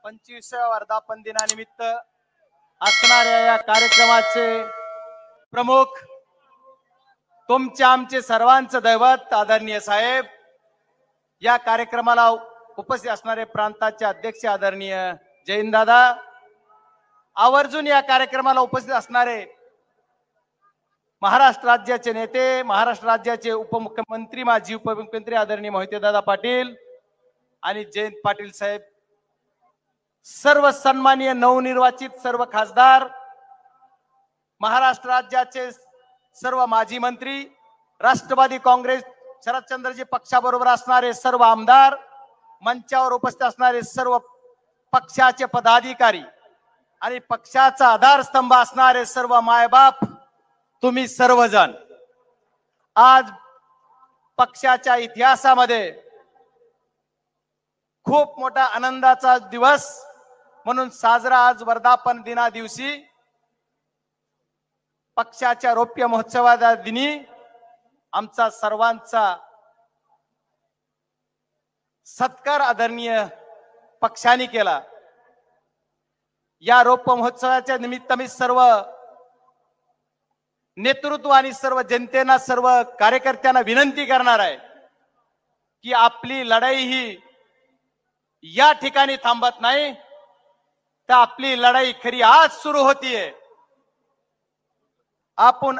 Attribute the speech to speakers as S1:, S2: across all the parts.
S1: पंचवीसव्या वर्धापन दिनानिमित्त असणाऱ्या या कार्यक्रमाचे प्रमुख तुमचे आमचे सर्वांचे दैवत आदरणीय साहेब, या कार्यक्रमाला उपस्थित असणारे प्रांताचे अध्यक्ष आदरणीय जयंत दादा, आवर्जून या कार्यक्रमाला उपस्थित असणारे महाराष्ट्र राज्याचे नेते, महाराष्ट्र राज्याचे उपमुख्यमंत्री, माजी उपमुख्यमंत्री आदरणीय मोहिते दादा पाटील आणि जयंत पाटील साहेब, सर्व सन्माननीय नवनिर्वाचित सर्व खासदार, महाराष्ट्र राज्याचे सर्व माजी मंत्री, राष्ट्रवादी काँग्रेस शरदचंद्रजी पक्षाबरोबर असणारे सर्व आमदार, मंचावर उपस्थित असणारे सर्व पक्षाचे पदाधिकारी आणि पक्षाचा आधारस्तंभ असणारे सर्व मायबाप, तुम्ही सर्वजण आज पक्षाच्या इतिहासामध्ये खूप मोठा आनंदाचा दिवस म्हणून साजरा आज वर्धापन दिना दिवशी पक्षाच्या रौप्य महोत्सवाच्या दिनी आमचा सर्वांचा सत्कार आदरणीय पक्षाने केला। या रौप्य महोत्सवाच्या निमित्त मी सर्व नेतृत्व आणि सर्व जनतेना, सर्व कार्यकर्त्यांना विनंती करणार आहे की आपली लढाई ही या ठिकाणी थांबत नाही, तर आपली लढाई खरी आज सुरू होतीये। आपण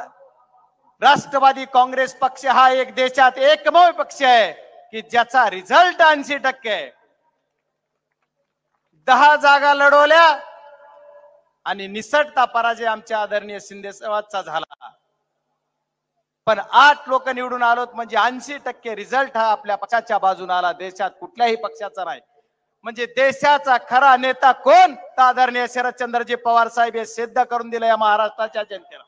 S1: राष्ट्रवादी काँग्रेस पक्ष हा एक देशात एकमेव पक्ष आहे की ज्याचा रिझल्ट 80% आहे। 10 जागा लढवल्या आणि निसटता पराजय आमच्या आदरणीय शिंदे साहेबांचा झाला, पण 8 लोक निवडून आलोत म्हणजे 80% रिझल्ट हा आपल्या पक्षाच्या बाजूने आला, देशात कुठल्याही पक्षाचा नाही। म्हणजे देशाचा खरा नेता कोण, तर आदरणीय शरदचंद्रजी पवार साहेब हे सिद्ध करून दिले या महाराष्ट्राच्या जनतेला।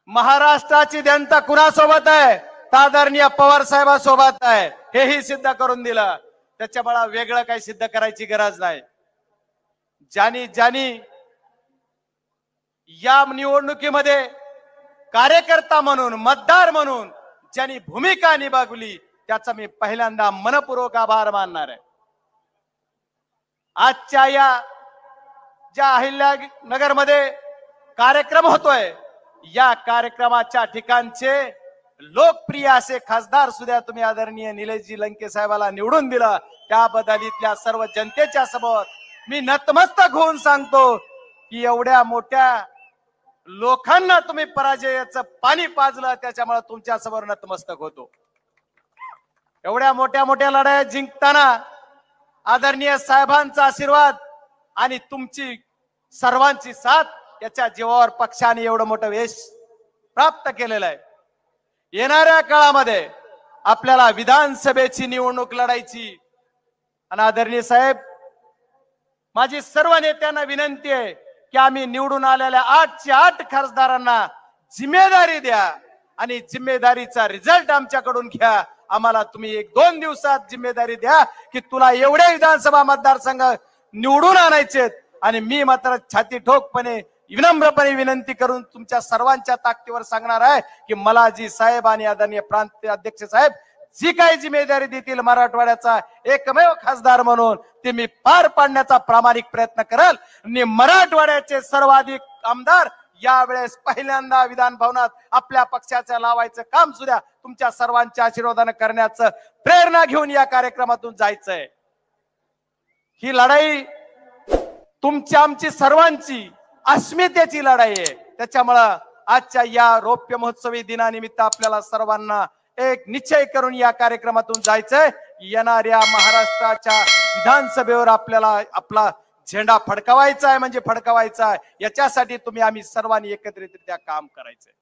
S1: महाराष्ट्राची जनता कुणासोबत आहे, तर आदरणीय पवार साहेबांसोबत आहे, हेही सिद्ध करून दिलं। त्याच्यामुळे वेगळं काही सिद्ध करायची गरज नाही। ज्यांनी या निवडणुकीमध्ये कार्यकर्ता म्हणून, मतदार म्हणून ज्यांनी भूमिका निभावली त्याचा मी पहिल्यांदा मनपूर्वक आभार मानणार आहे। आजच्या या ज्या अहिल्यानगर मध्ये कार्यक्रम होतोय, या कार्यक्रमाच्या ठिकाणचे लोकप्रिय असे खासदार सुद्धा तुम्ही आदरणीय निलेशजी लंके साहेबाला निवडून दिलं, त्याबद्दल इथल्या सर्व जनतेच्या समोर मी नतमस्तक होऊन सांगतो की एवढ्या मोठ्या लोकांना तुम्ही पराजयाचं पाणी पाजलं, त्याच्यामुळे तुमच्या समोर नतमस्तक होतो। एवढ्या मोठ्या लढाया जिंकताना आदरणीय साहेबांचा आशीर्वाद आणि तुमची सर्वांची साथ, याच्या जीवावर पक्षाने एवढं मोठं यश प्राप्त केलेलं आहे। येणाऱ्या काळामध्ये आपल्याला विधानसभेची निवडणूक लढायची आणि आदरणीय साहेब, माझी सर्व नेत्यांना विनंती आहे की आम्ही निवडून आलेल्या 8च्या 8 खासदारांना जिम्मेदारी द्या आणि जिम्मेदारीचा रिझल्ट आमच्याकडून घ्या। आम्हाला तुम्ही 1-2 दिवसात जिम्मेदारी द्या की तुला एवढे विधानसभा मतदारसंघ निवडून आणायचे, आणि मी मात्र छाती ठोकपणे विनम्रपणे विनंती करून तुमच्या सर्वांच्या ताकदीवर सांगणार आहे की मला जी साहेब आणि आदरणीय प्रांत अध्यक्ष साहेब जी काही जिम्मेदारी देतील मराठवाड्याचा एकमेव खासदार म्हणून, ते मी पार पाडण्याचा प्रामाणिक प्रयत्न करेल। आणि मराठवाड्याचे सर्वाधिक आमदार यावेळेस पहिल्यांदा विधान भवनात आपल्या पक्षाचं लावायचं काम सुद्धा तुमच्या सर्वांच्या आशीर्वादाने करण्याचं प्रेरणा घेऊन या कार्यक्रमातून जायचंय। ही लढाई तुमच्या आमची सर्वांची अस्मितेची लढाई आहे। त्याच्यामुळं आजच्या या रौप्य महोत्सवी दिनानिमित्त आपल्याला सर्वांना एक निश्चय करून या कार्यक्रमातून जायचंय। येणाऱ्या महाराष्ट्राच्या विधानसभेवर आपल्याला आपला झेंडा फडकवायचा आहे, म्हणजे फडकवायचा आहे। याच्यासाठी तुम्ही आम्ही सर्वांनी एकत्रितरित्या काम करायचंय।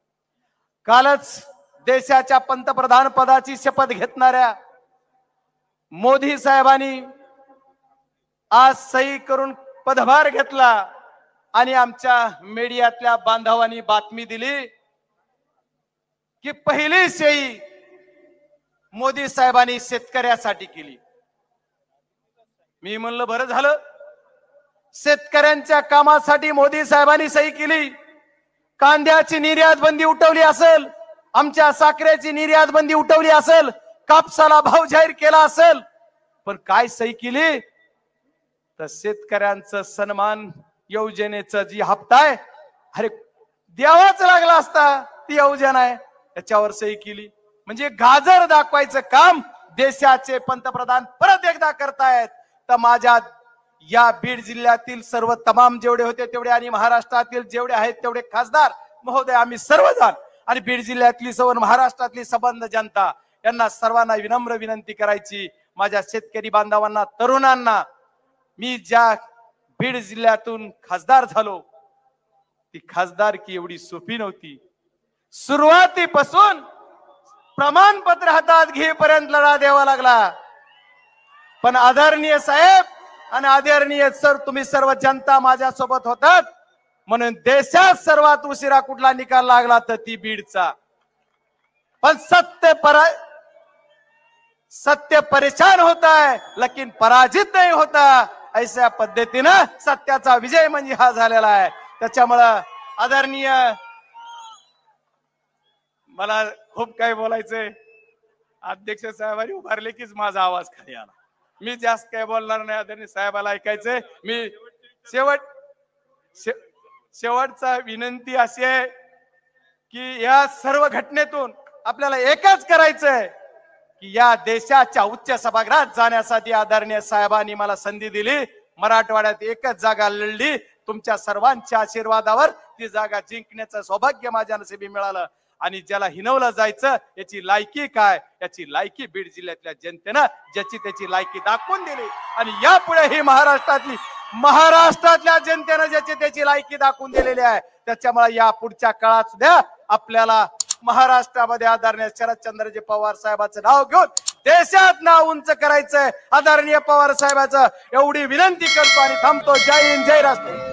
S1: कालच देशाच्या पंतप्रधान पदाची शपथ घेतणाऱ्या मोदी साहेबांनी आज सही करून पदभार घेतला आणि आमच्या मीडियातल्या बांधवांनी बातमी दिली की पहिली सही मोदी साहेबांनी शेतकऱ्यासाठी केली। मी म्हणलं बरं झालं, शेतकऱ्यांच्या कामासाठी मोदी साहेबांनी सही केली। कांद्याची निर्यात बंदी उठवली असेल, आमच्या साखरेची निर्यात बंदी उठवली असेल, कापसाला भाव जाहीर केला असेल, पण काय सही केली तर शेतकऱ्यांचं सन्मान योजनेचं जी हप्ता आहे, अरे द्यावाच लागला असता, ती योजना आहे त्याच्यावर सही केली. म्हणजे गाजर दाखवायचं काम देशाचे पंतप्रधान परत एकदा करतायत. तर माझ्या या बीड जिल्ह्यातील सर्व तमाम जेवढे होते तेवढे आणि महाराष्ट्रातील जेवढे आहेत तेवढे खासदार महोदय, आम्ही सर्वजण आणि बीड जिल्ह्यातली सर्व महाराष्ट्रातली संबंध जनता यांना सर्वांना विनम्र विनंती करायची, माझ्या शेतकरी बांधवांना, तरुणांना, मी ज्या बीड जिल्ह्यातून खासदार झालो ती खासदारकी एवढी सोपी नव्हती. सुरुवातीपासून प्रमाणपत्र हातात घेईपर्यंत लढा द्यावा लागला. पण आदरणीय साहेब आणि आदरणीय सर, तुम्ही सर्व जनता माझ्या सोबत होतात म्हणून देशात सर्वात उशिरा कुठला निकाल लागला तर ती बीडचा. पण सत्य परेशान होता है लेकिन पराजित नहीं होता, ऐसा पद्धतीनं सत्याचा विजय म्हणजे हा झालेला आहे. त्याच्यामुळं आदरणीय, मला खूप काही बोलायचंय. अध्यक्ष साहेबांनी उभारले कीच माझा आवाज खाली आला. मी जास्त काही बोलणार नाही, आदरणीय साहेबाला ऐकायचंय. मी शेवटचा विनंती अशी आहे की या सर्व घटनेतून आपल्याला एकच करायचंय की या देशाच्या उच्च सभागृहात जाण्यासाठी आदरणीय साहेबांनी मला संधी दिली. मराठवाड्यात एकच जागा लढली, तुमच्या सर्वांच्या आशीर्वादावर ती जागा जिंकण्याचं सौभाग्य माझ्या नशिबी मिळालं. आणि ज्याला हिनवलं जायचं याची लायकी काय, याची लायकी बीड जिल्ह्यातल्या जनतेनं ज्याची त्याची लायकी दाखवून दिली. आणि यापुढे ही महाराष्ट्रातल्या जनतेनं ज्याची त्याची लायकी दाखवून दिलेली आहे. त्याच्यामुळे या पुढच्या काळात सुद्धा आपल्याला महाराष्ट्रामध्ये आदरणीय शरदचंद्रजी पवार साहेबांचं नाव घेऊन देशात नाव उंच करायचंय. आदरणीय पवार साहेबांचं एवढी विनंती करतो आणि थांबतो. जय हिंद, जय राष्ट्र.